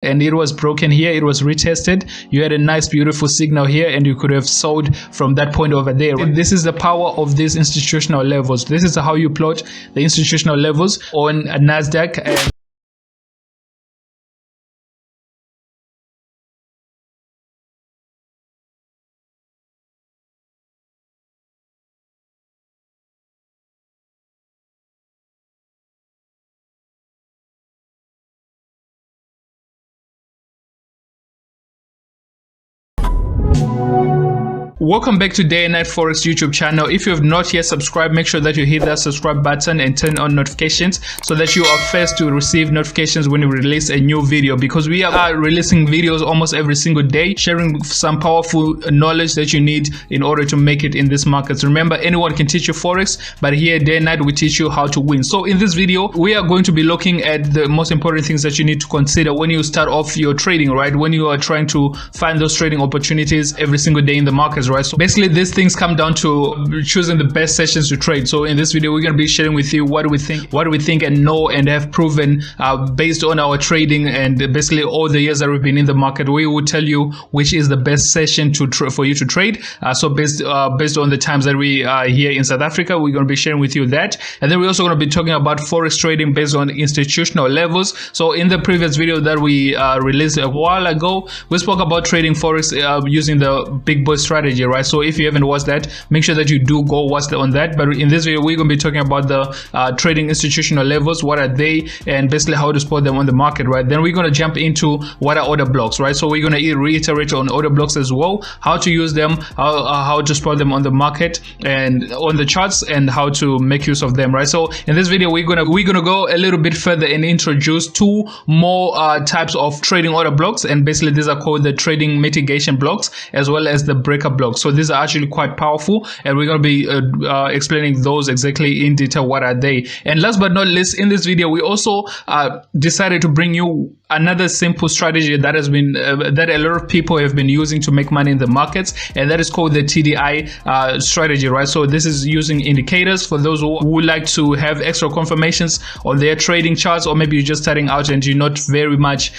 and it was broken here, it was retested, you had a nice beautiful signal here, and you could have sold from that point over there. And this is the power of these institutional levels. This is how you plot the institutional levels on a Nasdaq. And welcome back to Day and Night Forex YouTube channel. If you have not yet subscribed, make sure that you hit that subscribe button and turn on notifications so that you are first to receive notifications when we release a new video, because we are releasing videos almost every single day, sharing some powerful knowledge that you need in order to make it in this market. Remember, anyone can teach you Forex, but here at Day and Night we teach you how to win. So in this video we are going to be looking at the most important things that you need to consider when you start off your trading, right? When you are trying to find those trading opportunities every single day in the markets, right? So basically these things come down to choosing the best sessions to trade. So in this video we're going to be sharing with you what we think and know and have proven based on our trading and basically all the years that we've been in the market. We will tell you which is the best session for you to trade. So based on the times that we are here in South Africa, we're going to be sharing with you that. And then we're also going to be talking about Forex trading based on institutional levels. So in the previous video that we released a while ago, we spoke about trading Forex using the big boy strategy, right? So if you haven't watched that, make sure that you do go watch on that. But in this video we're going to be talking about the trading institutional levels, what are they, and basically how to spot them on the market, right? Then we're going to jump into what are order blocks, right? So we're going to reiterate on order blocks as well, how to use them, how to spot them on the market and on the charts, and how to make use of them, right? So in this video we're gonna go a little bit further and introduce two more types of trading order blocks, and basically these are called the trading mitigation blocks as well as the breaker blocks. So these are actually quite powerful, and we're going to be explaining those exactly in detail. What are they? And last but not least, in this video we also decided to bring you another simple strategy that has been that a lot of people have been using to make money in the markets, and that is called the TDI strategy, right? So this is using indicators for those who would like to have extra confirmations on their trading charts, or maybe you're just starting out and you're not very much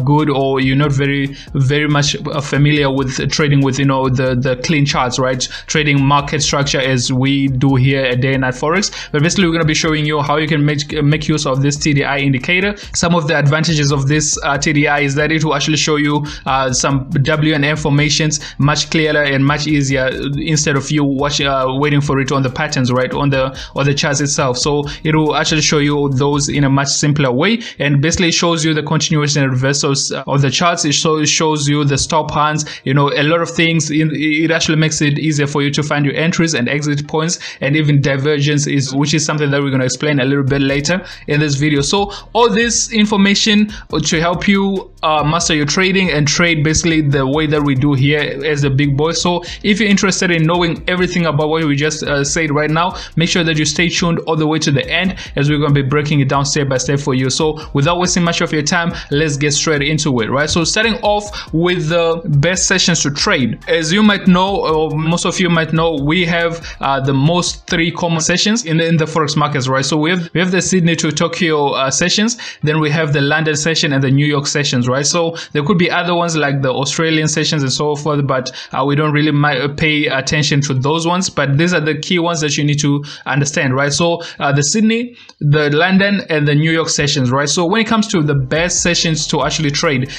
good, or you're not very much familiar with trading with, you know, the clean charts, right? Trading market structure as we do here at Day and Night Forex. But basically we're going to be showing you how you can make use of this TDI indicator. Some of the advantages of this TDI is that it will actually show you some WNM formations much clearer and much easier, instead of you waiting for it on the patterns, right, on the charts itself. So it will actually show you those in a much simpler way, and basically shows you the continuation and reversals of the charts. It shows you the stop hands, you know, a lot of things. It actually makes it easier for you to find your entries and exit points, and even divergence, which is something that we're going to explain a little bit later in this video. So all this information to help you master your trading and trade basically the way that we do here as the big boy. So if you're interested in knowing everything about what we just said right now, make sure that you stay tuned all the way to the end, as we're going to be breaking it down step by step for you. So without wasting much of your time, let's get straight into it, right? So starting off with the best sessions to trade, as you might know, or most of you might know, we have the most three common sessions in the Forex markets, right? So we have the Sydney to Tokyo sessions, then we have the London session and the New York sessions, right? So there could be other ones like the Australian sessions and so forth, but we don't really pay attention to those ones. But these are the key ones that you need to understand, right? So the Sydney, the London, and the New York sessions, right? So when it comes to the best sessions to actually trade,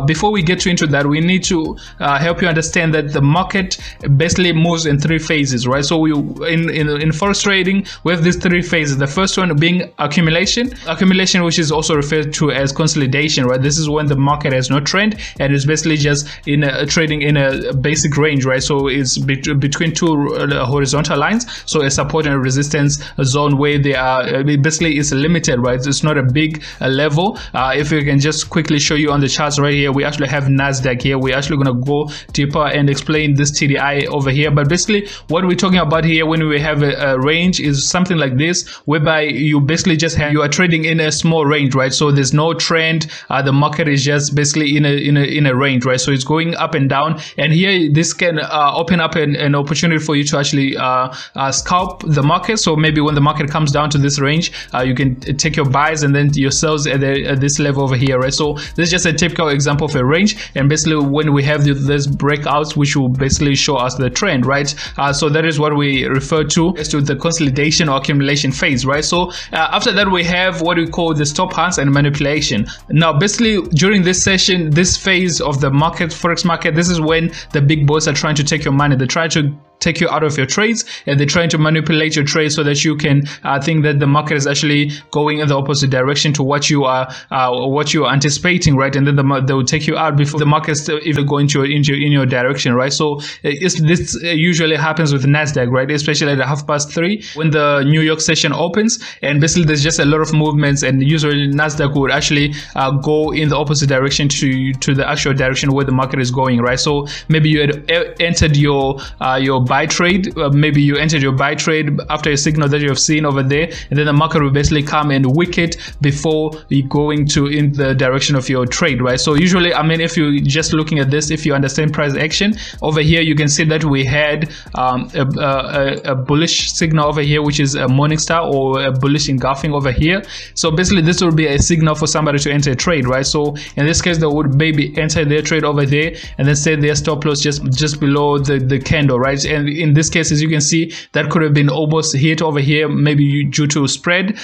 before we get into that, we need to help you understand that the market basically moves in three phases, right? So in Forex trading we have these three phases. The first one being accumulation, which is also referred to as consolidation, right? This is when the market has no trend and it's basically just trading in a basic range, right? So it's between two horizontal lines, so a support and a resistance zone where they are basically it's limited, right? It's not a big level. If we can just quickly show you on the charts right here, we actually have Nasdaq here. We're actually going to go deeper and explain this this TDI over here. But basically what we're talking about here when we have a range is something like this, whereby you basically just have, you are trading in a small range, right? So there's no trend, the market is just basically in a range, right? So it's going up and down, and here this can open up an opportunity for you to actually scalp the market. So maybe when the market comes down to this range, you can take your buys and then your sells at this level over here, right? So this is just a typical example of a range, and basically when we have this breakouts, which will basically show us the trend, right? So that is what we refer to as to the consolidation or accumulation phase, right? So after that we have what we call the stop hunts and manipulation. Now basically during this session, this phase of the market, forex market, this is when the big boys are trying to take your money. They try to take you out of your trades, and they're trying to manipulate your trades so that you can think that the market is actually going in the opposite direction to what you are anticipating, right? And then they will take you out before the market is even going in your direction, right? So this usually happens with Nasdaq, right? Especially at 3:30 when the New York session opens, and basically there's just a lot of movements, and usually Nasdaq would actually go in the opposite direction to the actual direction where the market is going, right? So maybe you had entered your buy trade, maybe you entered your buy trade after a signal that you have seen over there, and then the market will basically come and wick it before you going in the direction of your trade, right? So usually, I mean, if you're just looking at this, if you understand price action over here, you can see that we had a bullish signal over here, which is a morning star or a bullish engulfing over here. So basically this will be a signal for somebody to enter a trade, right? So in this case, they would maybe enter their trade over there and then set their stop loss just below the candle, right? And in this case, as you can see, that could have been almost hit over here, maybe due to spread,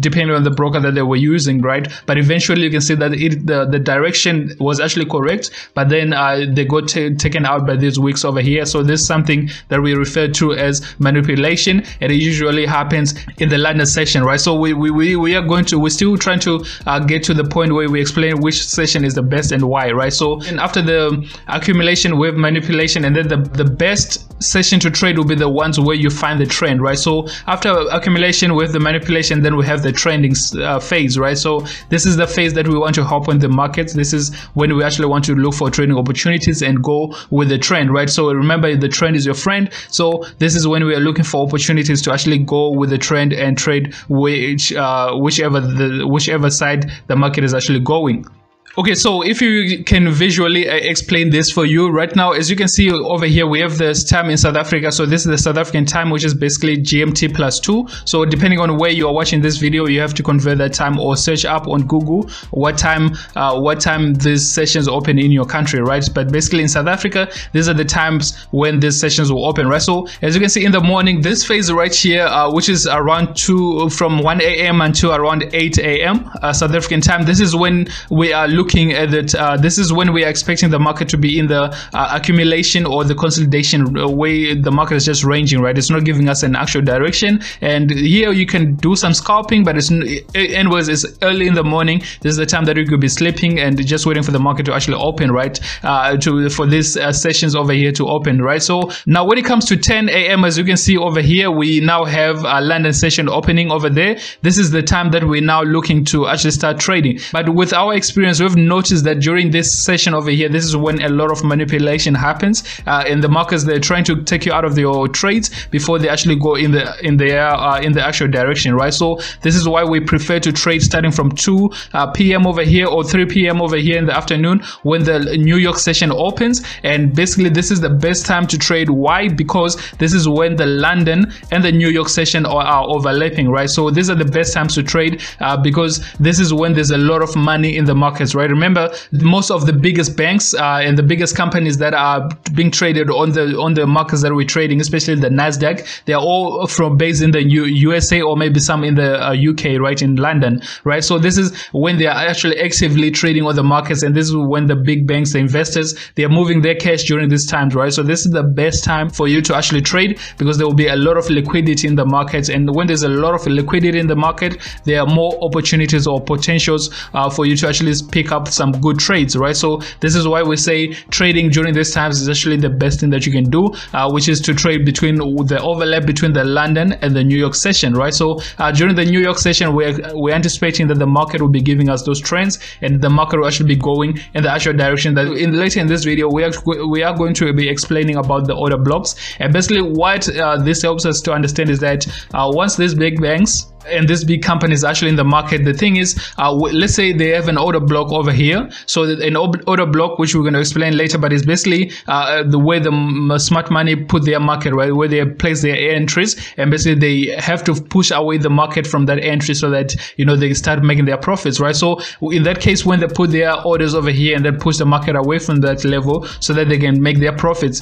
depending on the broker that they were using, right? But eventually you can see that the direction was actually correct, but then they got taken out by these wicks over here. So this is something that we refer to as manipulation, and it usually happens in the London session, right? So we're still trying to get to the point where we explain which session is the best and why, right? So and after the accumulation, we have manipulation, and then the best session to trade will be the ones where you find the trend, right? So after accumulation with the manipulation, then we have the trending phase, right? So this is the phase that we want to hop on the markets. This is when we actually want to look for trading opportunities and go with the trend, right? So remember, the trend is your friend. So this is when we are looking for opportunities to actually go with the trend and trade whichever side the market is actually going. Okay, so if you can visually explain this for you right now, as you can see over here, we have this time in South Africa. So this is the South African time, which is basically GMT +2. So depending on where you are watching this video, you have to convert that time or search up on Google what time these sessions open in your country, right? But basically in South Africa, these are the times when these sessions will open, right? So as you can see in the morning, this phase right here, which is around from 1 a.m. until around 8 a.m. South African time, this is when we are looking at it. This is when we are expecting the market to be in the accumulation or the consolidation way. The market is just ranging, right? It's not giving us an actual direction, and here you can do some scalping, but anyways, it's early in the morning. This is the time that you could be sleeping and just waiting for the market to actually open, right? For these sessions over here to open, right? So now when it comes to 10 a.m., as you can see over here, we now have a London session opening over there. This is the time that we're now looking to actually start trading. But with our experience, we've noticed that during this session over here, this is when a lot of manipulation happens, and the markets, they're trying to take you out of your trades before they actually go in the actual direction, right? So this is why we prefer to trade starting from 2 p.m. over here or 3 p.m. over here in the afternoon when the New York session opens. And basically this is the best time to trade. Why? Because this is when the London and the New York session are overlapping, right? So these are the best times to trade because this is when there's a lot of money in the markets, right? Remember, most of the biggest banks and the biggest companies that are being traded on the markets that we're trading, especially the Nasdaq, they are all based in the USA or maybe some in the UK, right, in London, right? So this is when they are actually actively trading on the markets, and this is when the big banks, the investors, they are moving their cash during these times, right? So this is the best time for you to actually trade because there will be a lot of liquidity in the markets, and when there's a lot of liquidity in the market, there are more opportunities or potentials for you to actually pick pick up some good trades, right? So this is why we say trading during these times is actually the best thing that you can do, which is to trade between the overlap between the London and the New York session, right? So during the New York session, we're anticipating that the market will be giving us those trends, and the market will actually be going in the actual direction that later in this video we are going to be explaining about the order blocks. And basically what this helps us to understand is that once these big banks and these big companies actually in the market, the thing is, let's say they have an order block over here. So an order block, which we're going to explain later, but it's basically the way the smart money put their market, right, where they place their entries, and basically they have to push away the market from that entry so that, you know, they start making their profits, right? So in that case, when they put their orders over here and then push the market away from that level so that they can make their profits,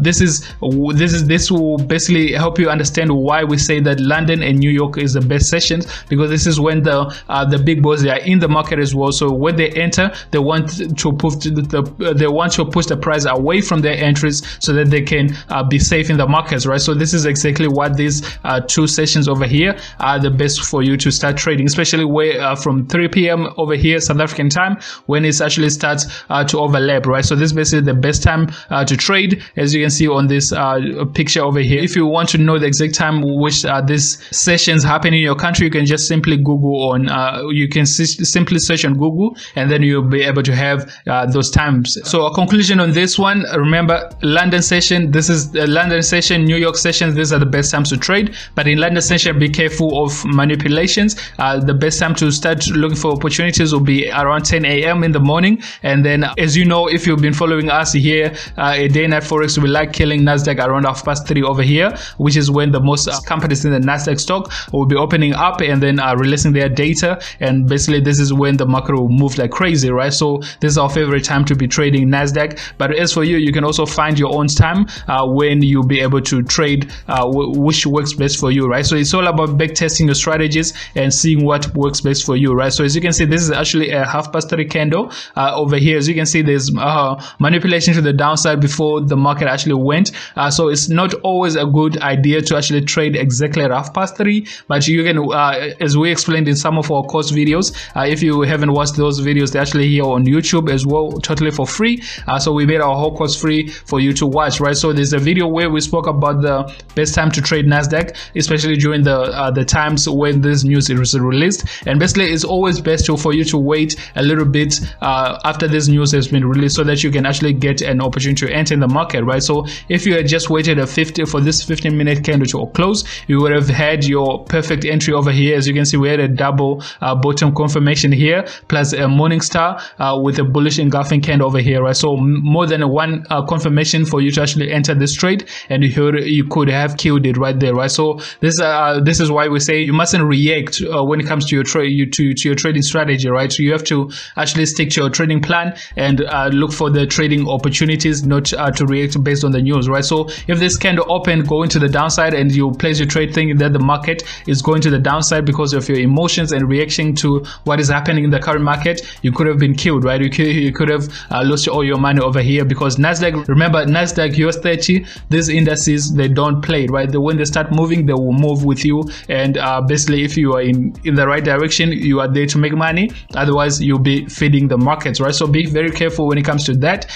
this will basically help you understand why we say that London and New York is the best sessions, because this is when the big boys, they are in the market as well. So when they enter, they want to push the price away from their entries so that they can be safe in the markets, right? So this is exactly what these two sessions over here are the best for you to start trading, especially where from 3 p.m. over here South African time, when it actually starts to overlap, right? So this is basically the best time to trade, as you can see on this picture over here. If you want to know the exact time which these sessions happen in your country, you can just simply Google on you can simply search on Google, and then you'll be able to have those times. So a conclusion on this one, remember, London session, this is the London session, New York session, these are the best times to trade. But in London session, be careful of manipulations. The best time to start looking for opportunities will be around 10 a.m. in the morning. And then, as you know, if you've been following us here a day night forex, we like killing Nasdaq around 3:30 over here, which is when the most companies in the Nasdaq stock will be opening up and then releasing their data, and basically this is when the market will move like crazy, right? So this is our favorite time to be trading Nasdaq. But as for you, you can also find your own time when you'll be able to trade which works best for you, right? So it's all about back testing your strategies and seeing what works best for you, right? So as you can see, this is actually a 3:30 candle over here. As you can see, there's manipulation to the downside before the market actually went. So it's not always a good idea to actually trade exactly at 3:30, but you can as we explained in some of our course videos, if you haven't watched those videos, they're actually here on YouTube as well, totally for free. So we made our whole course free for you to watch, right? So there's a video where we spoke about the best time to trade Nasdaq, especially during the times when this news is released. And basically it's always best for you to wait a little bit after this news has been released so that you can actually get an opportunity to enter in the market, right? So if you had just waited for this 15-minute candle to close, you would have had your perfect entry over here. As you can see, we had a double bottom confirmation here, plus a morning star with a bullish engulfing candle over here, right? So more than one confirmation for you to actually enter this trade, and you could have killed it right there, right? So this is why we say you mustn't react when it comes to your trade to your trading strategy, right? So you have to actually stick to your trading plan and look for the trading opportunities, not to react based on the news, right? So if this candle open going to the downside and you place your trade thinking that the market is going to the downside because of your emotions and reaction to what is happening in the current market, you could have been killed, right? You could have lost all your money over here, because Nasdaq, remember, Nasdaq, US 30, these indices, they don't play, right? When they start moving, they will move with you, and basically if you are in the right direction, you are there to make money. Otherwise you'll be feeding the markets, right? So be very careful when it comes to that.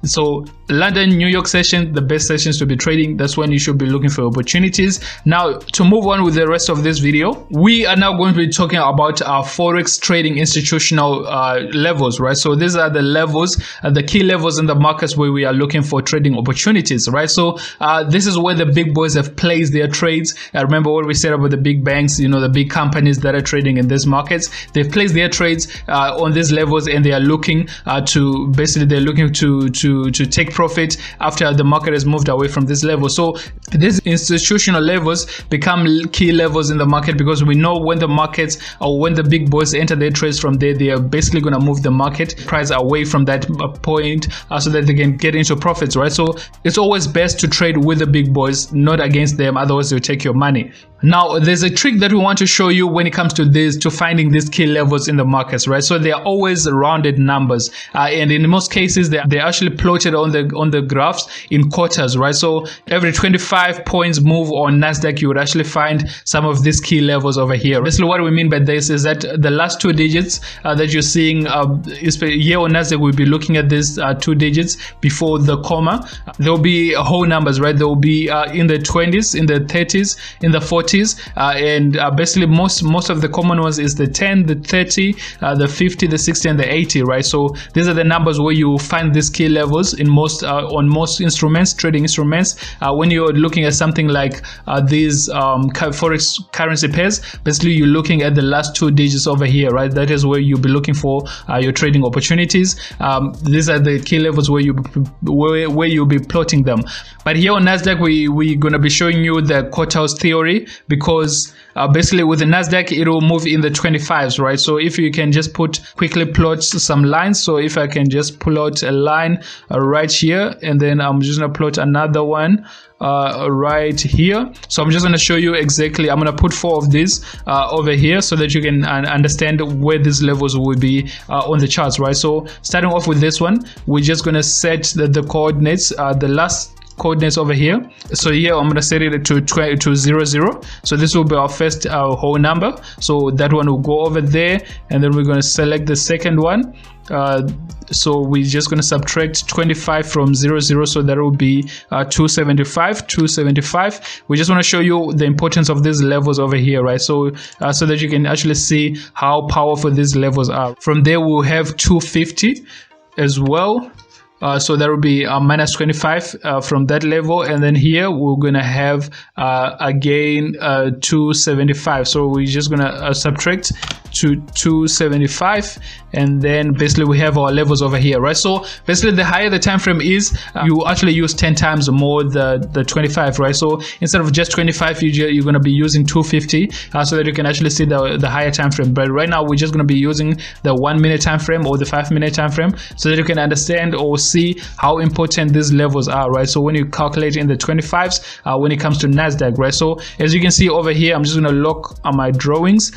So London, New York session, the best sessions to be trading. That's when you should be looking for opportunities. Now, to move on with the rest of this video, we are now going to be talking about our forex trading institutional levels, right? So these are the levels, the key levels in the markets where we are looking for trading opportunities, right? So this is where the big boys have placed their trades. Remember what we said about the big banks, you know, the big companies that are trading in these markets. They've placed their trades on these levels, and they are looking to basically to take profit after the market has moved away from this level. So these institutional levels become key levels in the market, because we know when the markets or when the big boys enter their trades from there, they are basically going to move the market price away from that point so that they can get into profits, right? So it's always best to trade with the big boys, not against them, otherwise they'll take your money. Now, there's a trick that we want to show you when it comes to this, to finding these key levels in the markets, right? So they are always rounded numbers, and in most cases they're actually plotted on the graphs in quarters, right? So every 25 points move on Nasdaq, you would actually find some of these key levels over here. Basically, what we mean by this is that the last 2 digits that you're seeing here on Nasdaq, we'll be looking at these 2 digits before the comma. There will be whole numbers, right? There will be in the 20s, in the 30s, in the 40s. And basically most of the common ones is the 10, the 30, the 50, the 60, and the 80, right? So these are the numbers where you find these key levels in most on most instruments, trading instruments. When you're looking at something like these forex currency pairs, basically you're looking at the last 2 digits over here, right? That is where you'll be looking for your trading opportunities. These are the key levels where you'll be plotting them. But here on Nasdaq, we're gonna be showing you the quartiles theory, because basically with the Nasdaq it will move in the 25s, right? So if you can just quickly plot some lines. So if I can just pull out a line right here, and then I'm just gonna plot another one right here. So I'm just going to show you exactly. I'm going to put 4 of these over here so that you can understand where these levels will be on the charts, right? So starting off with this one, we're just going to set the coordinates, the last coordinates over here. So here I'm going to set it to 0, 0. So this will be our first whole number. So that one will go over there, and then we're going to select the second one. So we're just going to subtract 25 from 0, 0, so that will be 275, 275. We just want to show you the importance of these levels over here, right? So so that you can actually see how powerful these levels are. From there we'll have 250 as well. So that will be minus 25 from that level, and then here we're gonna have again 275. So we're just gonna subtract to 275, and then basically we have our levels over here, right? So basically the higher the time frame is, you actually use 10 times more the 25, right? So instead of just 25, you're gonna be using 250 so that you can actually see the higher time frame. But right now we're just gonna be using the 1 minute time frame or the 5 minute time frame, so that you can understand or see how important these levels are, right? So when you calculate in the 25s when it comes to Nasdaq, right? So as you can see over here, I'm just going to lock on my drawings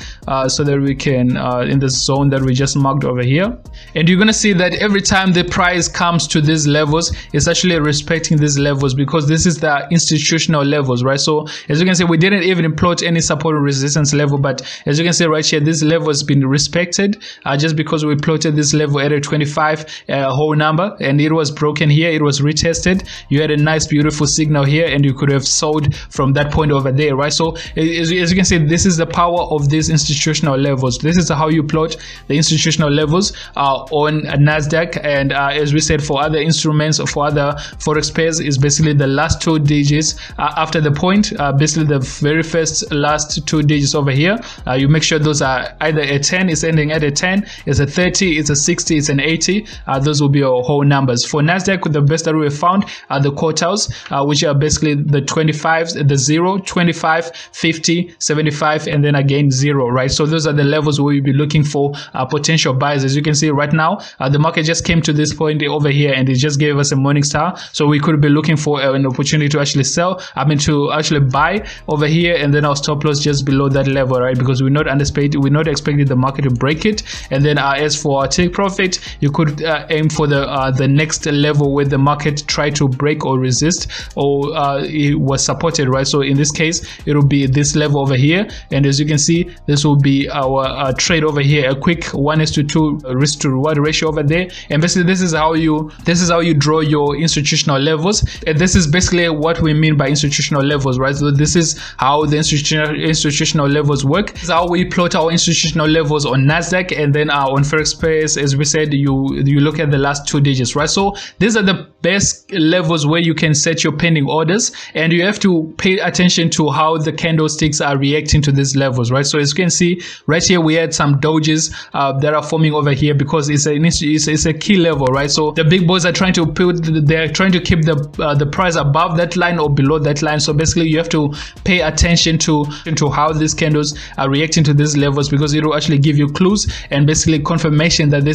so that we can in the zone that we just marked over here, and you're going to see that every time the price comes to these levels, it's actually respecting these levels, because this is the institutional levels, right? So as you can see, we didn't even plot any support or resistance level, but as you can see right here, this level has been respected just because we plotted this level at a 25 whole number, and it was broken here, it was retested, you had a nice beautiful signal here, and you could have sold from that point over there, right? So as you can see, this is the power of these institutional levels. This is how you plot the institutional levels on Nasdaq, and as we said, for other instruments or for other forex pairs, is basically the last 2 digits after the point, basically the very first last 2 digits over here. You make sure those are either a 10, it's ending at a 10, it's a 30, it's a 60, it's an 80. Those will be your whole numbers. For Nasdaq, the best that we have found are the quartiles, which are basically the 25s, the 0, 25, 50, 75, and then again 0, right? So those are the levels where you'll be looking for potential buys. As you can see right now, the market just came to this point over here, and it just gave us a morning star, so we could be looking for an opportunity to actually sell, to actually buy over here, and then our stop loss just below that level, right? Because we're not expecting the market to break it. And then as for our take profit, you could aim for the next level where the market tried to break or resist, or it was supported, right? So in this case, it will be this level over here, and as you can see, this will be our trade over here, a quick 1:2 risk to reward ratio over there. And basically this is how you draw your institutional levels, and this is basically what we mean by institutional levels, right? So this is how the institutional levels work. This is how we plot our institutional levels on Nasdaq, and then on forex pairs, as we said, you look at the last 2 digits, right? So these are the best levels where you can set your pending orders, and you have to pay attention to how the candlesticks are reacting to these levels, right? So as you can see right here, we had some dojis that are forming over here because it's a key level, right? So the big boys are trying to keep the price above that line or below that line. So basically you have to pay attention to how these candles are reacting to these levels, because it will actually give you clues and basically confirmation that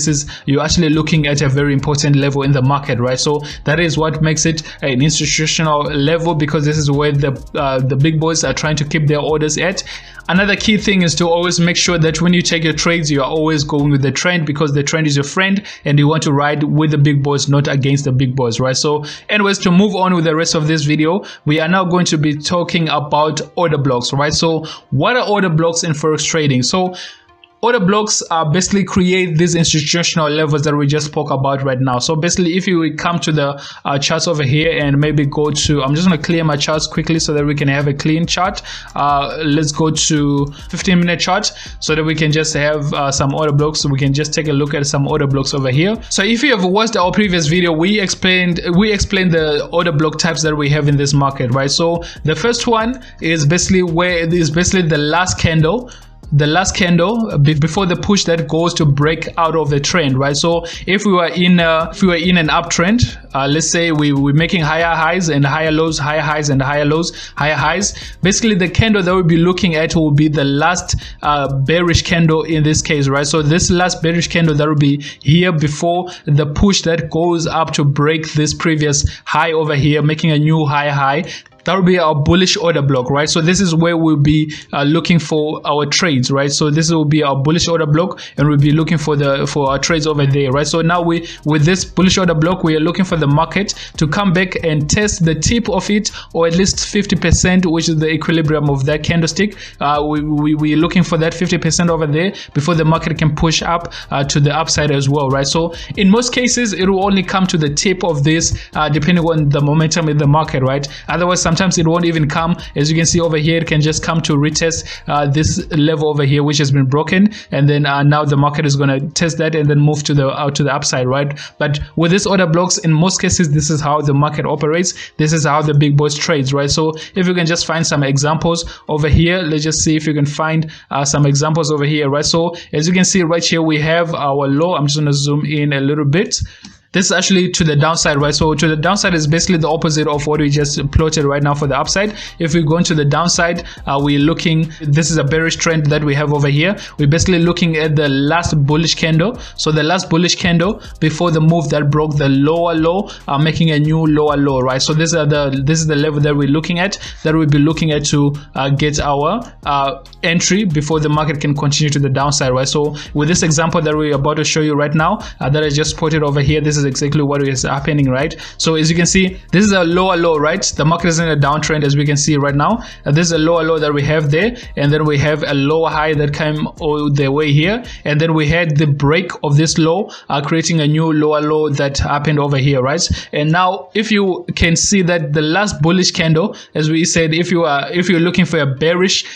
you're actually looking at a very important level in the market, right? So that is what makes it an institutional level, because this is where the big boys are trying to keep their orders at. Another key thing is to always make sure that when you take your trades, you are always going with the trend, because the trend is your friend and you want to ride with the big boys, not against the big boys, right? So anyways, to move on with the rest of this video, we are now going to be talking about order blocks, right? So what are order blocks in Forex trading? So order blocks basically create these institutional levels that we just spoke about right now. So basically, if you come to the charts over here and maybe go to, I'm just going to clear my charts quickly so that we can have a clean chart. Let's go to 15-minute chart so that we can just have some order blocks. So we can just take a look at some order blocks over here. So if you have watched our previous video, we explained the order block types that we have in this market, right? So the first one is basically the last candle before the push that goes to break out of the trend, right? So if we were in an uptrend, let's say we're making higher highs and higher lows, higher highs and higher lows, higher highs. Basically, the candle that we'll be looking at will be the last bearish candle in this case, right? So this last bearish candle that will be here before the push that goes up to break this previous high over here, making a new high. That will be our bullish order block, right? So this is where we'll be looking for our trades, right? So this will be our bullish order block, and we'll be looking for our trades over there, right? So now with this bullish order block, we are looking for the market to come back and test the tip of it, or at least 50%, which is the equilibrium of that candlestick. We're looking for that 50% over there before the market can push up to the upside as well, right? So in most cases, it will only come to the tip of this depending on the momentum in the market, right? Otherwise, sometimes it won't even come. As you can see over here, it can just come to retest this level over here, which has been broken, and then now the market is going to test that and then move to the upside, right? But with this order blocks, in most cases, this is how the market operates. This is how the big boys trades, right? So if you can just find some examples over here, let's just see if you can find some examples over here, right? So as you can see right here, we have our low. I'm just going to zoom in a little bit. This is actually to the downside, right? So to the downside is basically the opposite of what we just plotted right now for the upside. If we go into the downside, we're looking, this is a bearish trend that we have over here. We're basically looking at the last bullish candle. So the last bullish candle before the move that broke the lower low, making a new lower low, right? So this is the level that we're looking at, that we'll be looking at to get our entry before the market can continue to the downside, right? So with this example that we're about to show you right now, that I just plotted over here, this is exactly what is happening, right? So as you can see, this is a lower low, right? The market is in a downtrend, as we can see right now. This is a lower low that we have there, and then we have a lower high that came all the way here, and then we had the break of this low, creating a new lower low that happened over here, right? And now if you can see that the last bullish candle, as we said, if you're looking for a bearish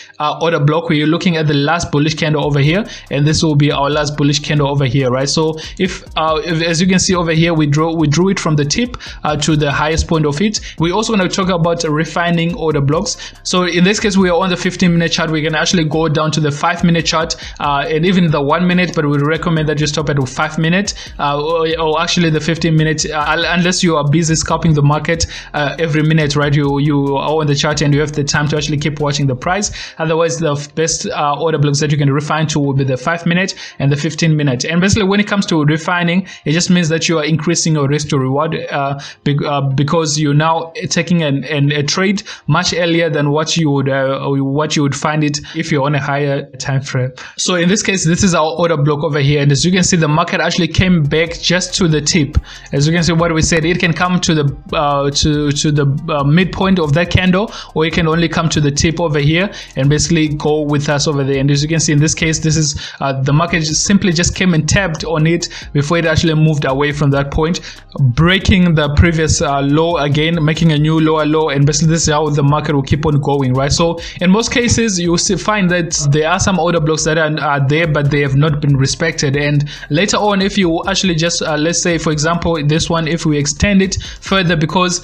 order block, where you're looking at the last bullish candle over here, and this will be our last bullish candle over here, right? So if as you can see over here, we drew it from the tip to the highest point of it. We're also going to talk about refining order blocks. So in this case, we are on the 15-minute chart. We can actually go down to the 5-minute chart and even the 1 minute, but we recommend that you stop at 5 minutes or actually the 15-minute, unless you are busy scalping the market every minute, right? You are on the chart and you have the time to actually keep watching the price. Otherwise, the best order blocks that you can refine to will be the 5-minute and the 15-minute. And basically, when it comes to refining, it just means that you are increasing your risk to reward because you're now taking a trade much earlier than what you would find it if you're on a higher time frame. So in this case, this is our order block over here, and as you can see, the market actually came back just to the tip. As you can see, what we said, it can come to the midpoint of that candle, or it can only come to the tip over here and basically go with us over there. And as you can see, in this case, this is the market simply just came and tapped on it before it actually moved away from that point, breaking the previous low again, making a new lower low, and basically this is how the market will keep on going, right? So in most cases you will find that there are some order blocks that are there, but they have not been respected. And later on, if you actually just let's say for example this one, if we extend it further, because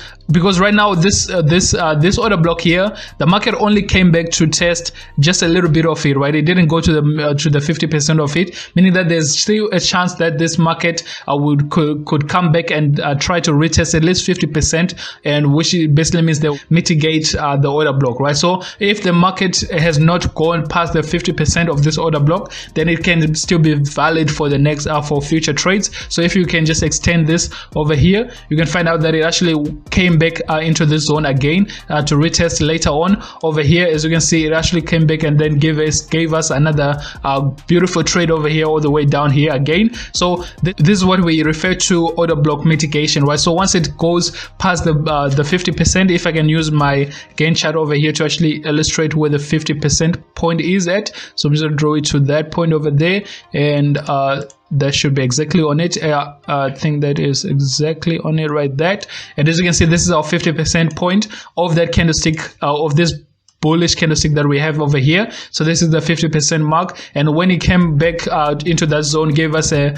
right now this order block here, the market only came back to test just a little bit of it, right? It didn't go to the 50% of it, meaning that there's still a chance that this market could come back and try to retest at least 50%, and which basically means they mitigate the order block, right? So if the market has not gone past the 50% of this order block, then it can still be valid for the next for future trades. So if you can just extend this over here, you can find out that it actually came back into this zone again to retest later on over here. As you can see, it actually came back and then gave us another beautiful trade over here all the way down here again. So this is what we refer to order block mitigation, right? So once it goes past the 50%, if I can use my gain chart over here to actually illustrate where the 50% point is at, so I'm just going to draw it to that point over there, and that should be exactly on it. I think that is exactly on it right there. And as you can see, this is our 50% point of that candlestick, of this bullish candlestick that we have over here. So this is the 50% mark, and when it came back into that zone, gave us a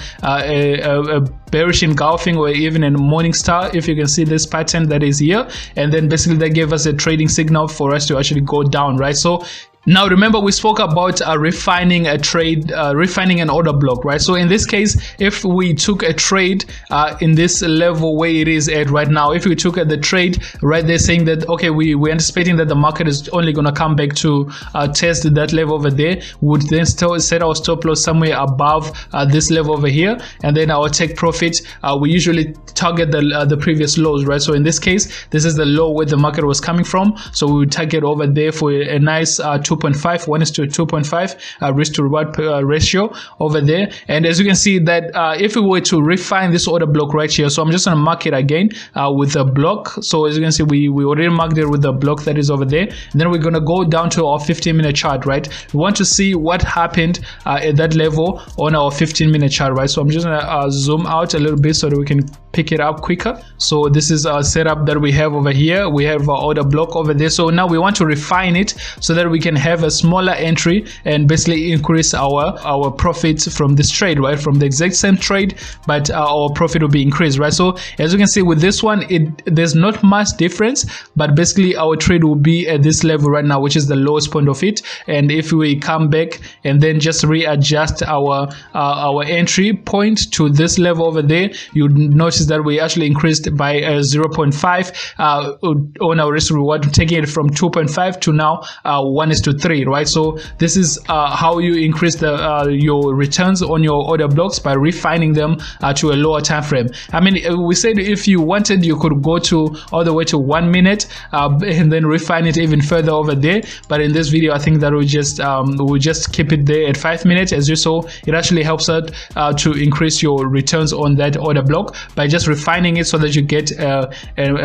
bearish engulfing, or even a morning star, if you can see this pattern that is here, and then basically that gave us a trading signal for us to actually go down, right? So now remember, we spoke about refining a trade, refining an order block, right? So in this case, if we took a trade in this level where it is at right now, if we took the trade right there, saying that okay, we're anticipating that the market is only going to come back to test that level over there, would then still set our stop loss somewhere above this level over here, and then our take profit, we usually target the previous lows, right? So in this case, this is the low where the market was coming from, so we would target over there for a nice 2.5, 1:2.5 risk to reward ratio over there. And as you can see that if we were to refine this order block right here, so I'm just going to mark it again with a block. So as you can see, we already marked it with the block that is over there, and then we're going to go down to our 15-minute chart, right? We want to see what happened at that level on our 15-minute chart, right? So I'm just going to zoom out a little bit so that we can pick it up quicker. So this is our setup that we have over here. We have our order block over there. So now we want to refine it so that we can have a smaller entry and basically increase our profits from this trade, right? From the exact same trade, but our profit will be increased, right? So as you can see with this one, there's not much difference, but basically our trade will be at this level right now, which is the lowest point of it. And if we come back and then just readjust our entry point to this level over there, you notice that we actually increased by 0.5 on our risk reward, taking it from 2.5 to now 1:3, right? So this is how you increase your returns on your order blocks, by refining them to a lower time frame. I mean, we said if you wanted, you could go all the way to 1 minute and then refine it even further over there, but in this video I think that we just keep it there at 5 minutes. As you saw, it actually helps out to increase your returns on that order block by just refining it so that you get a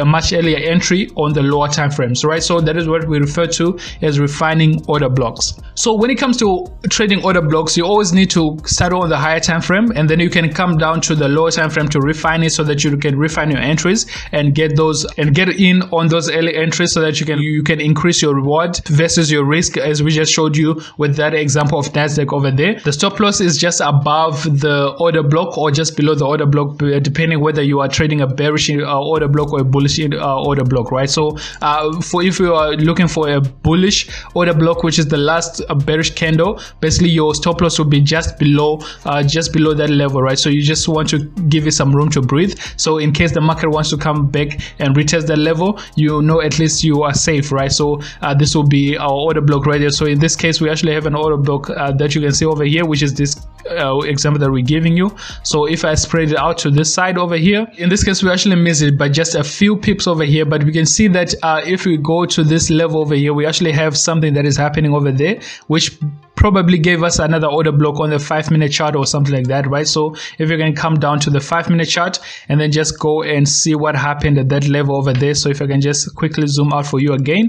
much earlier entry on the lower time frames, right? So that is what we refer to as refining order blocks. So when it comes to trading order blocks, you always need to start on the higher time frame, and then you can come down to the lower time frame to refine it so that you can refine your entries and get in on those early entries so that you can increase your reward versus your risk, as we just showed you with that example of Nasdaq over there. The stop loss is just above the order block or just below the order block, depending whether you are trading a bearish order block or a bullish order block, right? So if you are looking for a bullish order block, which is the last bearish candle, basically your stop loss will be just below that level, right? So you just want to give it some room to breathe, so in case the market wants to come back and retest that level, you know at least you are safe, right? So this will be our order block right here. So in this case, we actually have an order block that you can see over here, which is this example that we're giving you. So if I spread it out to this side over here, in this case we actually missed it by just a few pips over here, but we can see that if we go to this level over here, we actually have something that is happening over there, which probably gave us another order block on the 5-minute chart or something like that, right? So if you can come down to the 5-minute chart and then just go and see what happened at that level over there. So if I can just quickly zoom out for you again,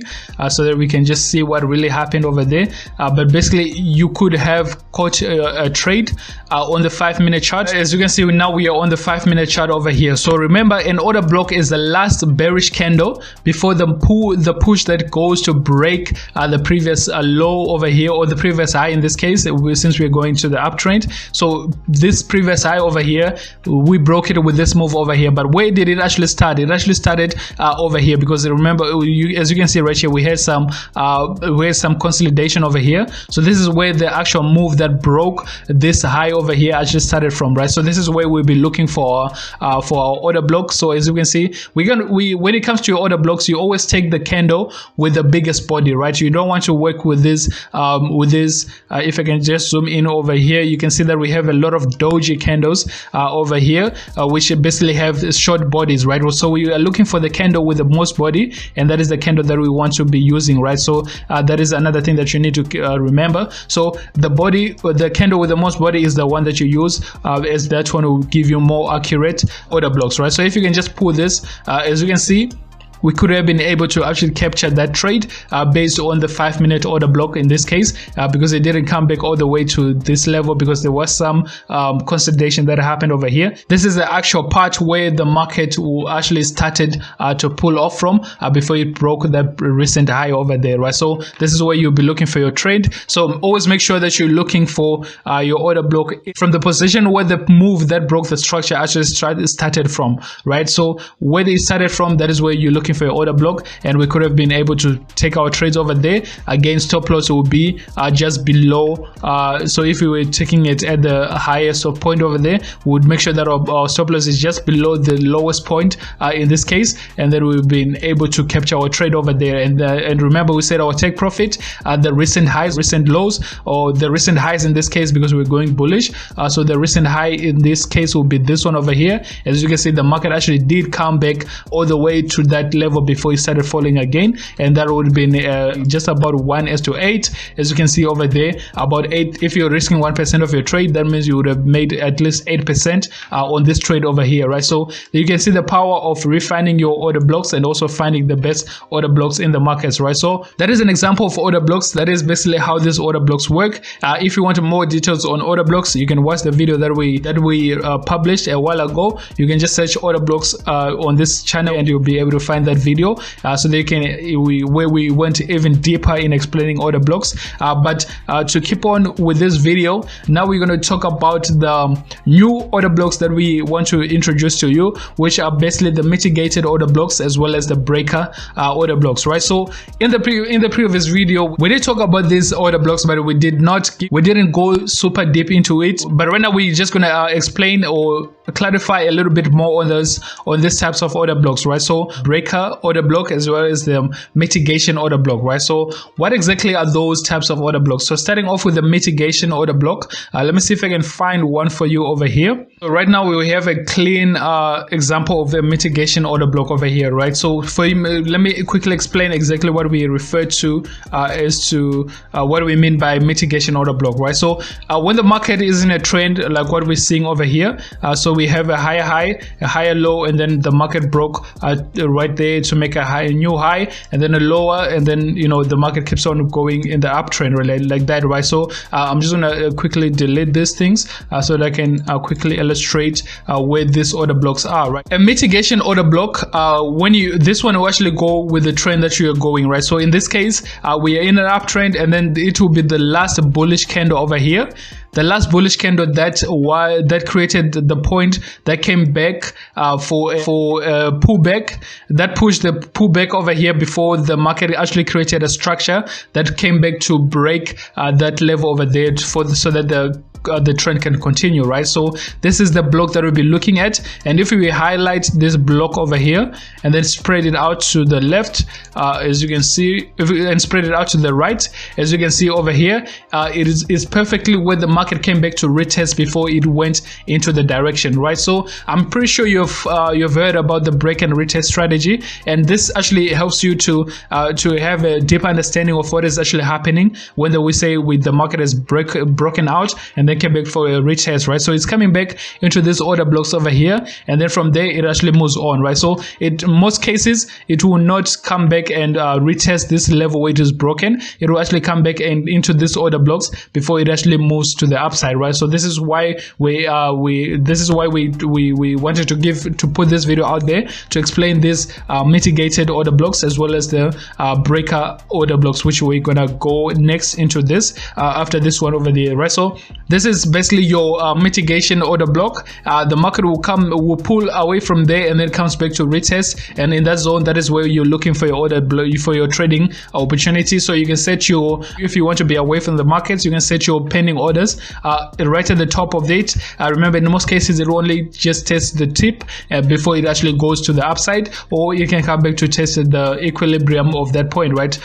so that we can just see what really happened over there. But basically you could have caught a trade on the 5-minute chart. As you can see, now we are on the 5-minute chart over here. So remember, an order block is the last bearish candle before the push that goes to break the previous low over here, or the previous high in this case, since we're going to the uptrend. So this previous high over here, we broke it with this move over here. But where did it actually start? It actually started over here, because remember, as you can see right here, we had some consolidation over here. So this is where the actual move that broke this high over here actually started from, right? So this is where we'll be looking for our order blocks. So as you can see, when it comes to your order blocks, you always take the candle with the biggest body, right? You don't want to work with this if I can just zoom in over here, you can see that we have a lot of doji candles over here, which basically have short bodies, right? So we are looking for the candle with the most body, and that is the candle that we want to be using, right? So that is another thing that you need to remember. So the candle with the most body is the one that you use, as that one will give you more accurate order blocks, right? So if you can just pull this, as you can see, we could have been able to actually capture that trade based on the 5-minute order block in this case, because it didn't come back all the way to this level, because there was some consolidation that happened over here. This is the actual part where the market actually started to pull off from before it broke that recent high over there, right? So this is where you'll be looking for your trade. So always make sure that you're looking for your order block from the position where the move that broke the structure actually started from, right? So where it started from, that is where you're looking for your order block, and we could have been able to take our trades over there. Again, stop loss will be just below. So if we were taking it at the highest point over there, we would make sure that our stop loss is just below the lowest point in this case, and then we've been able to capture our trade over there. And remember, we said our take profit at the recent highs, recent lows, or the recent highs in this case, because we're going bullish. So the recent high in this case will be this one over here. As you can see, the market actually did come back all the way to that level before it started falling again, and that would have been just about 1:8. As you can see over there, about 8. If you're risking 1% of your trade, that means you would have made at least 8% on this trade over here, right? So you can see the power of refining your order blocks and also finding the best order blocks in the markets, right? So that is an example of order blocks. That is basically how these order blocks work. If you want more details on order blocks, you can watch the video that we published a while ago. You can just search order blocks on this channel, and you'll be able to find that video, so they can where we went even deeper in explaining order blocks. But to keep on with this video, now we're going to talk about the new order blocks that we want to introduce to you, which are basically the mitigated order blocks as well as the breaker order blocks, right? So in the previous video, we did talk about these order blocks, but we didn't go super deep into it. But right now we're just gonna explain or clarify a little bit more on these types of order blocks, right? So breaker order block as well as the mitigation order block, right? So what exactly are those types of order blocks? So starting off with the mitigation order block, let me see if I can find one for you over here. So right now we have a clean example of the mitigation order block over here, right? So let me quickly explain exactly what we refer to as to what we mean by mitigation order block, right? So when the market is in a trend like what we're seeing over here, so we have a higher high, a higher low, and then the market broke right there to make a new high, and then a lower, and then the market keeps on going in the uptrend, right? Like that, right? So I'm just gonna quickly delete these things so that I can quickly illustrate where these order blocks are, right? A mitigation order block, this one will actually go with the trend that you are going, right? So in this case, we are in an uptrend, and then it will be the last bullish candle over here. The last bullish candle that created the point that came back for a pullback, that pushed the pullback over here before the market actually created a structure that came back to break that level over there so that the the trend can continue, right? So this is the block that we'll be looking at, and if we highlight this block over here and then spread it out to the left, as you can see, and spread it out to the right, as you can see over here, it is perfectly where the market came back to retest before it went into the direction, right? So I'm pretty sure you've heard about the break and retest strategy, and this actually helps you to have a deep understanding of what is actually happening when we say the market has broken out and then came back for a retest, right? So it's coming back into this order blocks over here, and then from there it actually moves on, right? So in most cases it will not come back and retest this level where it is broken. It will actually come back and into this order blocks before it actually moves to the upside, right? So this is why we wanted to put this video out there to explain this mitigated order blocks as well as the breaker order blocks, which we're gonna go next into this after this one over there, right? So this is basically your mitigation order block. The market will pull away from there and then comes back to retest, and in that zone, that is where you're looking for your order block for your trading opportunity. So you can set if you want to be away from the markets, you can set your pending orders right at the top of it. Remember, in most cases it will only just test the tip before it actually goes to the upside, or you can come back to test the equilibrium of that point, right,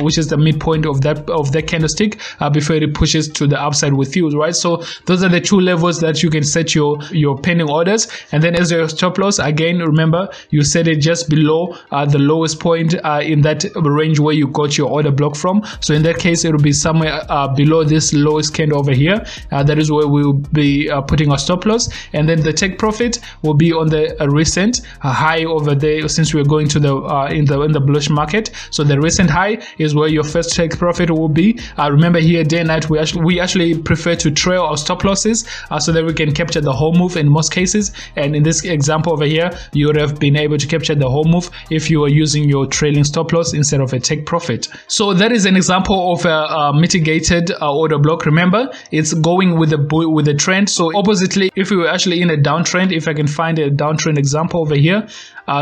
which is the midpoint of that candlestick before it pushes to the upside with you, right? So those are the two levels that you can set your pending orders. And then as your stop loss, again, remember, you set it just below the lowest point in that range where you got your order block from. So in that case, it will be somewhere below this lowest candle over here. That is where we will be putting our stop loss, and then the take profit will be on the recent high over there, since we're going to the in the bullish market. So the recent high is where your first take profit will be. Remember, here day and night we actually prefer to trail our stop losses so that we can capture the whole move in most cases. And in this example over here, you would have been able to capture the whole move if you were using your trailing stop loss instead of a take profit. So that is an example of a mitigated order block. Remember, it's going with the trend. So oppositely, if we were actually in a downtrend, if I can find a downtrend example over here,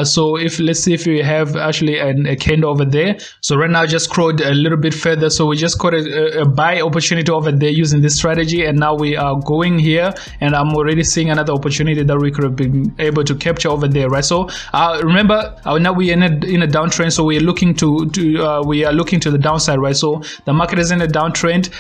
so let's see if we have actually a candle over there. So right now I just scrolled a little bit further, so we just got a buy opportunity over there using this strategy, and now we are going here, and I'm already seeing another opportunity that we could have been able to capture over there, right? So remember, now we are in a downtrend, so we are looking to the downside, right? So the market is in a downtrend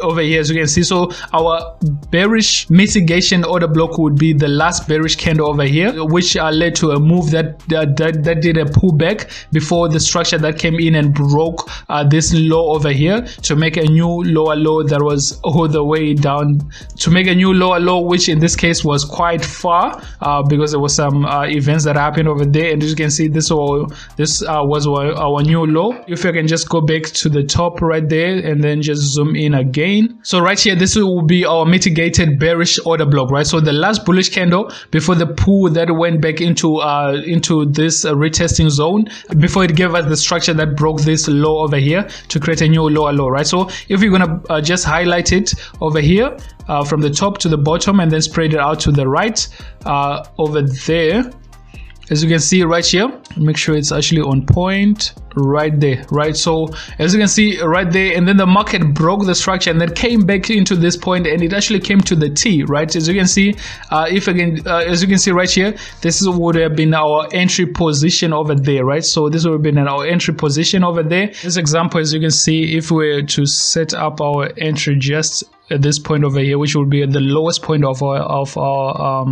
over here, as you can see. So our bearish mitigation order block would be the last bearish candle over here, which led to a move that did a pullback before the structure that came in and broke this low over here to make a new lower low that was all the way down, to make a new lower low, which in this case was quite far because there was some events that happened over there. And as you can see, this was our new low. If I can just go back to the top right there and then just zoom in again. So right here, this will be our mitigated bearish order block, right? So the last bullish candle before the pull that went back into this retesting zone, before it gave us the structure that broke this low over here to create a new lower low, right? So if you're gonna just highlight it over here from the top to the bottom and then spread it out to the right over there, as you can see right here, make sure it's actually on point right there, right? So as you can see right there, and then the market broke the structure and then came back into this point, and it actually came to the T, right? As you can see, as you can see right here, this would have been our entry position over there, right? So this would have been our entry position over there. This example, as you can see, if we were to set up our entry just at this point over here, which would be at the lowest point of our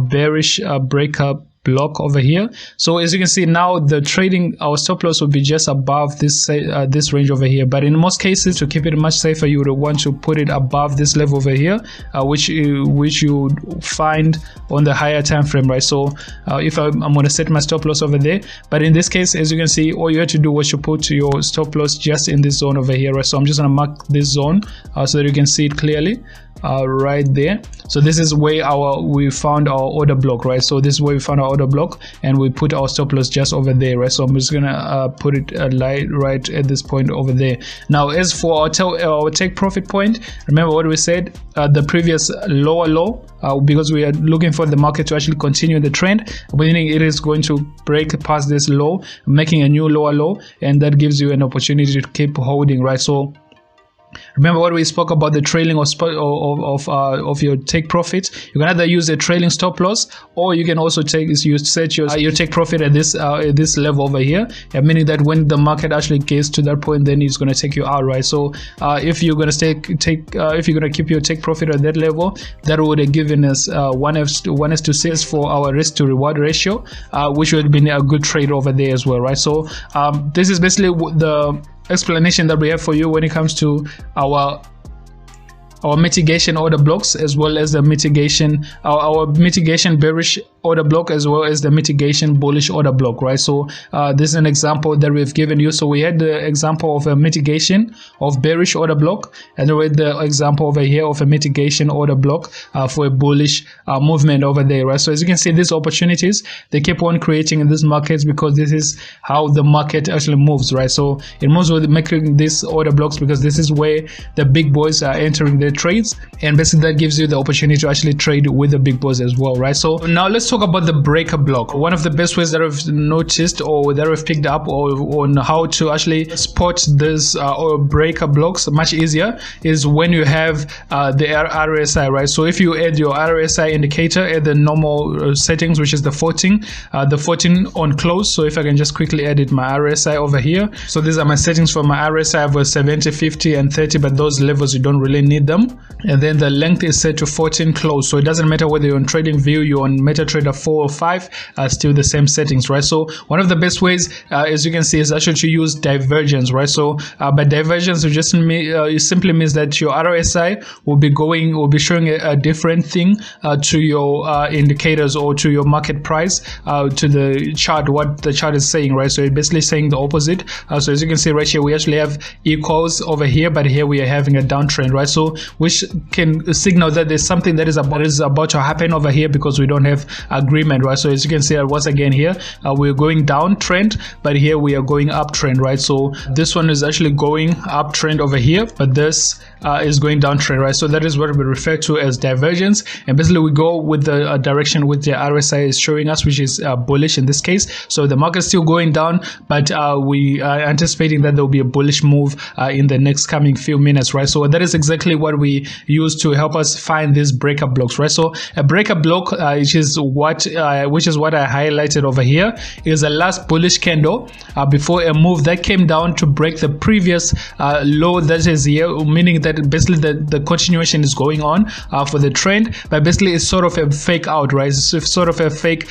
bearish breakup block over here. So as you can see now, the trading, our stop loss will be just above this this range over here. But in most cases, to keep it much safer, you would want to put it above this level over here, which you would find on the higher time frame, right? So if I'm going to set my stop loss over there, but in this case, as you can see, all you had to do was to put your stop loss just in this zone over here, right? So I'm just going to mark this zone so that you can see it clearly. Right there. So this is where we found our order block, right? So this is where we found our order block, and we put our stop loss just over there, right? So I'm just gonna put it right at this point over there. Now, as for our take profit point, remember what we said, the previous lower low, because we are looking for the market to actually continue the trend, meaning it is going to break past this low, making a new lower low, and that gives you an opportunity to keep holding, right? So Remember what we spoke about, the trailing of your take profit. You can either use a trailing stop loss, or you can also set your take profit at this level over here, meaning that when the market actually gets to that point, then it's going to take you out, right? So if you're going to keep your take profit at that level, that would have given us 1:6 for our risk to reward ratio, which would have been a good trade over there as well, right? So this is basically the explanation that we have for you when it comes to our mitigation order blocks, as well as the mitigation bearish order block, as well as the mitigation bullish order block, right? So this is an example that we've given you. So we had the example of a mitigation of bearish order block, and then we had the example over here of a mitigation order block for a bullish movement over there, right? So as you can see, these opportunities, they keep on creating in these markets, because this is how the market actually moves, right? So it moves with making these order blocks, because this is where the big boys are entering their trades, and basically that gives you the opportunity to actually trade with the big boys as well, right? So now let's talk about the breaker block. One of the best ways that I've noticed, or that I've picked up, or on how to actually spot this or breaker blocks much easier, is when you have the RSI, right? So if you add your RSI indicator at the normal settings, which is the 14 on close. So if I can just quickly edit my RSI over here. So these are my settings for my RSI. I have 70, 50 and 30, but those levels you don't really need them. And then the length is set to 14 close, so it doesn't matter whether you're on TradingView, you're on MetaTrader 4 or 5, still the same settings, right? So one of the best ways, as you can see, is actually to use divergence, right? So by divergence, it simply means that your RSI will be showing a different thing to your indicators, or to your market price, to the chart, what the chart is saying, right? So it's basically saying the opposite. So as you can see right here, we actually have equals over here, but here we are having a downtrend, right? So which can signal that there's something that is about to happen over here, because we don't have agreement, right? So as you can see, once again here, we're going downtrend, but here we are going uptrend, right? So this one is actually going uptrend over here, but this is going downtrend, right? So that is what we refer to as divergence, and basically we go with the direction which the RSI is showing us, which is bullish in this case. So the market is still going down, but we are anticipating that there will be a bullish move in the next coming few minutes, right? So that is exactly what we use to help us find these breaker blocks, right? So a breaker block, which is what I highlighted over here, is a last bullish candle before a move that came down to break the previous low that is here, meaning that basically the continuation is going on for the trend, but basically it's sort of a fake out, right? It's sort of a fake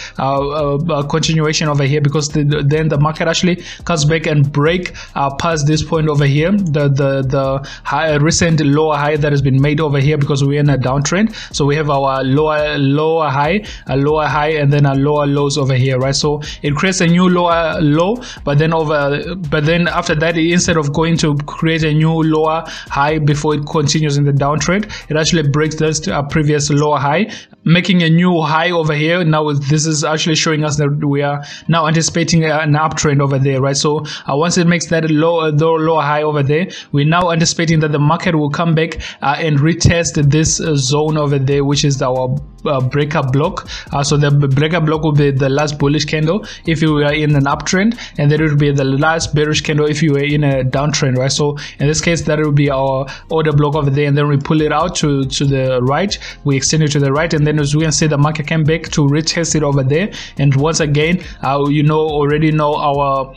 continuation over here, because then the market actually comes back and break past this point over here, the recent lower high that has been made over here, because we're in a downtrend. So we have our lower high, and then our lower lows over here, right? So it creates a new lower low, but then after that, instead of going to create a new lower high before it continues in the downtrend, it actually breaks this previous lower high, making a new high over here. Now this is actually showing us that we are now anticipating an uptrend over there, right? So once it makes that lower high over there, we're now anticipating that the market will come back and retest this zone over there, which is our breaker block. So the breaker block will be the last bullish candle if you are in an uptrend, and then it will be the last bearish candle if you are in a downtrend, right? So in this case, that will be our order block over there, and then we pull it out to the right, we extend it to the right, and then as we can see, the market came back to retest it over there. And once again, already know our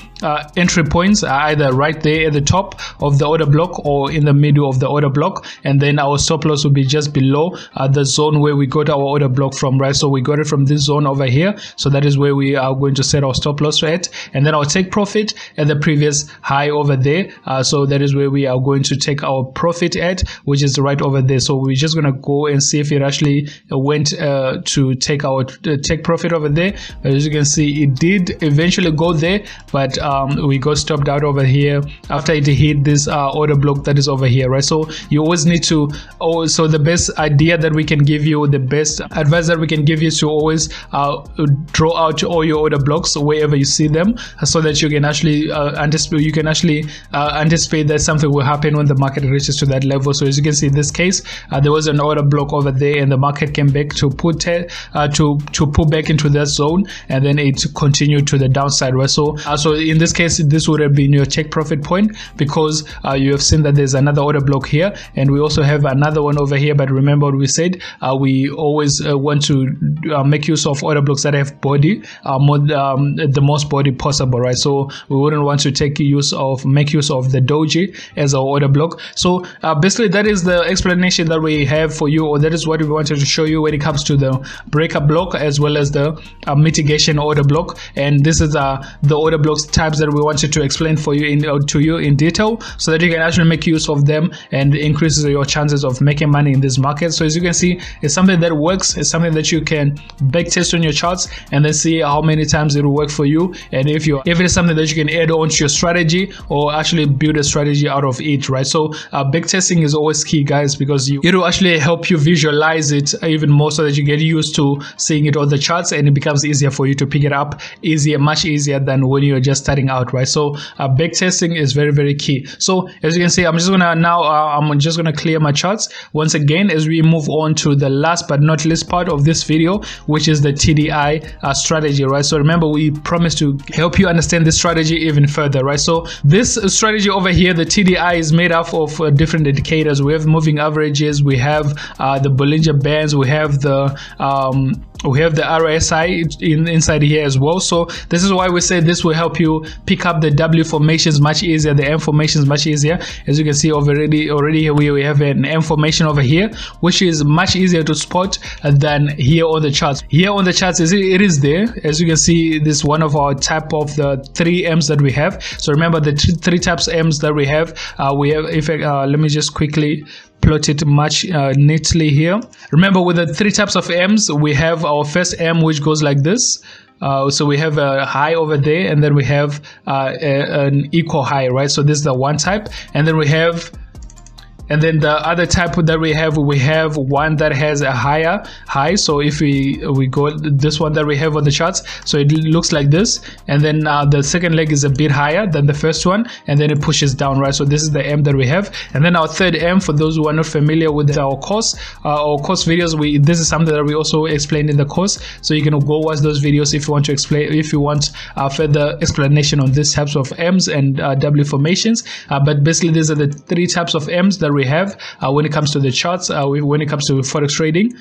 entry points are either right there at the top of the order block or in the middle of the order block, and then our stop loss will be just below the zone where we got our order block from, right? So we got it from this zone over here, so that is where we are going to set our stop loss at, and then I'll take profit at the previous high over there. So that is where we are going to take our profit at, which is right over there. So we're just gonna go and see if it actually went to take our take profit over there. As you can see, it did eventually go there, but we got stopped out over here after it hit this order block that is over here, right? So you always need to, so the best idea that we can give you, the best advice that we can give you, is to always draw out all your order blocks wherever you see them, so that you can actually anticipate that something will happen when the market reaches to that level. So as you can see, in this case, there was an order block over there, and the market came back to pull back into that zone, and then it continued to the downside, right? So in this case, this would have been your take profit point, because you have seen that there's another order block here, and we also have another one over here. But remember what we said, we always want to make use of order blocks that have body, the most body possible, right? So we wouldn't want to make use of the doji as our order block. So basically that is the explanation that we have for you, or that is what we wanted to show you when it comes to the breaker block as well as the mitigation order block. And this is the order blocks types that we wanted to explain for you in detail, so that you can actually make use of them and increases your chances of making money in this market. So as you can see, it's something that works. It's something that you can back test on your charts and then see how many times it will work for you, and if it is something that you can add on to your strategy or actually build a strategy out of it, right? So back testing is always key, guys, because it will actually help you visualize it even more, so that you get used to seeing it on the charts, and it becomes easier for you to pick it up, much easier than when you're just starting out, right? So back testing is very, very key. So as you can see, I'm just gonna clear my charts once again as we move on to the last but not least part of this video, which is the TDI strategy, right? So remember, we promised to help you understand this strategy even further, right? So this strategy over here, the TDI, is made up of different indicators. We have moving averages, we have the Bollinger Bands, we have the RSI inside here as well. So this is why we say this will help you pick up the W formations much easier, the M formations much easier. As you can see already here we have an M formation over here, which is much easier to spot than here on the charts. Here on the charts, it is there. As you can see, this is one of our type of the 3 M's that we have. So remember the 3 types M's that we have. Let me just quickly plot it much neatly here. Remember, with the 3 types of M's, we have our first M, which goes like this. So we have a high over there, and then we have an equal high, right? So this is the one type, and then and then the other type that we have one that has a higher high. So if we go this one that we have on the charts, so it looks like this, and then the second leg is a bit higher than the first one, and then it pushes down, right? So this is the M that we have. And then our third M, for those who are not familiar with our course videos, this is something that we also explained in the course, so you can go watch those videos if you want further explanation on these types of M's and W formations. But basically, these are the 3 types of M's that we have when it comes to the charts, when it comes to forex trading.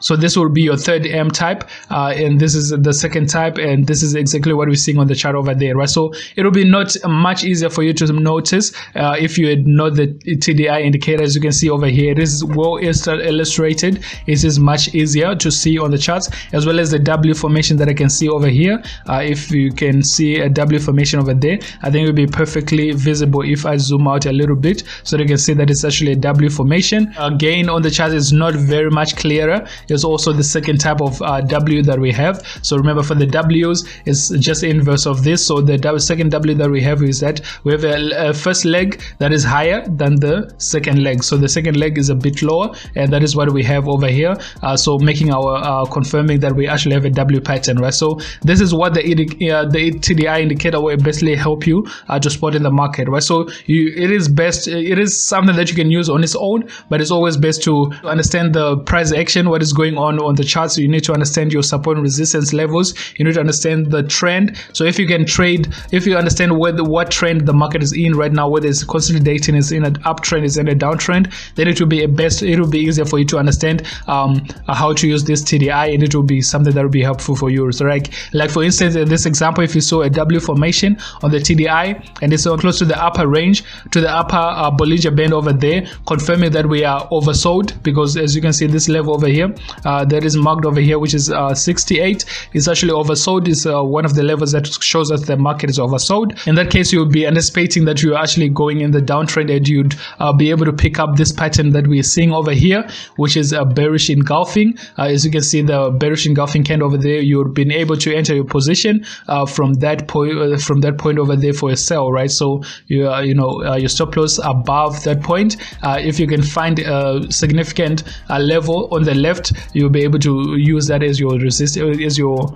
So this will be your third M type, and this is the second type, and this is exactly what we're seeing on the chart over there, right? So it'll be not much easier for you to notice if you know the TDI indicator. As you can see over here, it is well illustrated. It is much easier to see on the charts, as well as the W formation that I can see over here. If you can see a W formation over there, I think it will be perfectly visible if I zoom out a little bit, so that you can see that it's actually a W formation. Again, on the chart, it's not very much clearer. There's also the second type of W that we have. So remember, for the W's, it's just the inverse of this. So the second W that we have is that we have a first leg that is higher than the second leg. So the second leg is a bit lower, and that is what we have over here. So making our confirming that we actually have a W pattern, right? So this is what the TDI indicator will basically help you to spot in the market, right? So it is something that you can use on its own, but it's always best to understand the price action, what is going on the charts. So you need to understand your support and resistance levels. You need to understand the trend. So if you can trade, if you understand what trend the market is in right now, whether it's consolidating, is in an uptrend, is in a downtrend, then it will be easier for you to understand how to use this TDI, and it will be something that will be helpful for you. So like for instance, in this example, if you saw a W formation on the TDI and it's close to the upper range, to the upper Bollinger Band over there, confirming that we are oversold, because as you can see, this level over here that is marked over here, which is 68, is actually oversold. Is one of the levels that shows us the market is oversold. In that case, you would be anticipating that you're actually going in the downtrend, and you'd be able to pick up this pattern that we're seeing over here, which is a bearish engulfing. As you can see, the bearish engulfing candle over there, you've been able to enter your position from that point over there for a sell, right? So your stop loss above that point. If you can find a significant level on the left, you'll be able to use that as your resistance, as your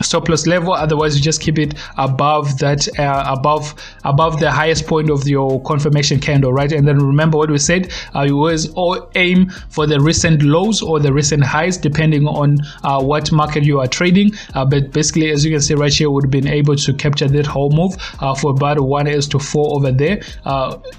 stop loss level. Otherwise, you just keep it above that, above the highest point of your confirmation candle, right? And then remember what we said, you always aim for the recent lows or the recent highs, depending on what market you are trading. But basically, as you can see right here, we've been able to capture that whole move for about 1:4 over there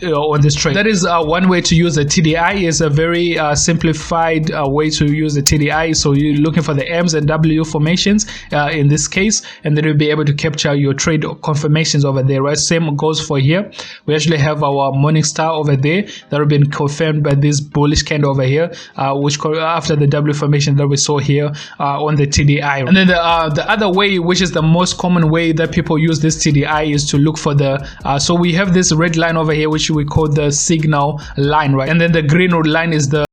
on this trade. That is one way to use the TDI. Is a very simplified way to use the TDI. So you're looking for the M's and W formations in this case, and then you'll be able to capture your trade confirmations over there, right? Same goes for here. We actually have our morning star over there that have been confirmed by this bullish candle over here, which after the W formation that we saw here on the TDI. And then the other way, which is the most common way that people use this TDI, is to look for the so we have this red line over here, which we call the signal line, right? And then the green line is the